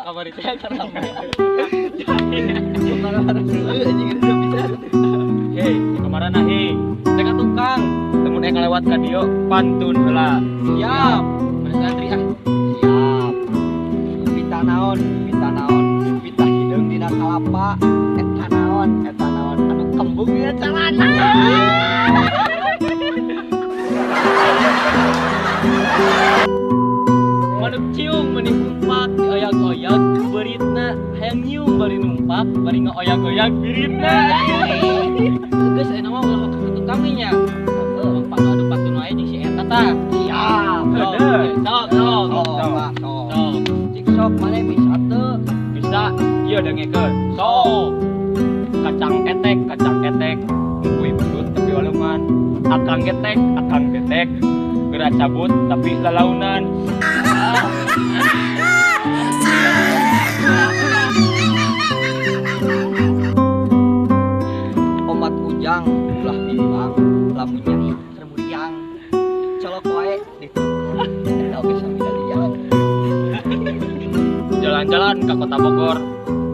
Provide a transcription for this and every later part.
kabar itu karena hei kemana hei teka tukang temun yang lewat ka dieu pantun heula siap beres antri siap pita naon pita hideung dina kalapa eta naon anu kembung dina calana manuk cium meni umpak oyak-oyak beritna hayang nyium bari numpak bari ngaoyak-oyak biritna geus aya mah ulah ka tukang nya heeh padu patun wae jeung si eta tah siap sok cik sok mane bisa teu bisa ieu dengekeun sok kacang ketek kuy bedut tapi walungan akang getek gerak cabut tapi lalaunan omat ujang ulah bimbang lamun nyai sermuriang colok wae ditukul eta oge samidaliang jalan-jalan ka kota Bogor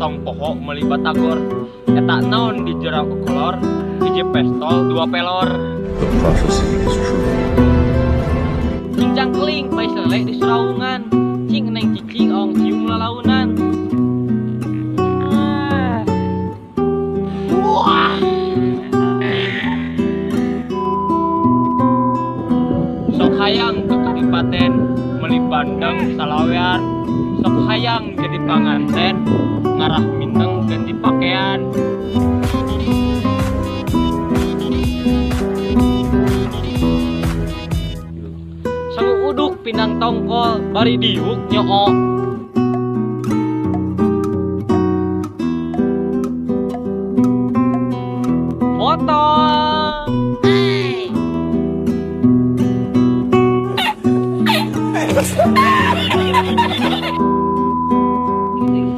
tong poho meuli batagor eta naon di jero kolor hiji pistol dua pelor The prophecy is true. Cincang keling pai selek di Suraungan cing neng cicing ong cium lalaunan sok hayang ke Kadipaten meuli bandeng salawean sok hayang jadi panganten ngarah mineng ganti pakaian sangu uduk pinang tongkol bari diuk nyoo foto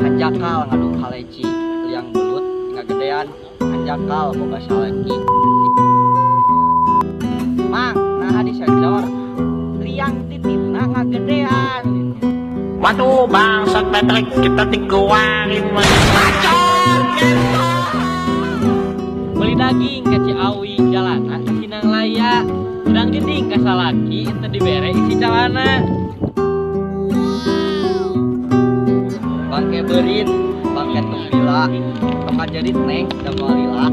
hanjakal ngadu kaleci yang belut ngagedean hanjakal boga saleki mang nah di sensor liang titipna ngagedean waduh bangsat Patrick kita dikeluarin macor beli daging ke Ciawi jalana ke Sinang Laya udang gending ke salaki ente dibere isi calana bangke berit bangke tumpila tongkat jadi neng dan malila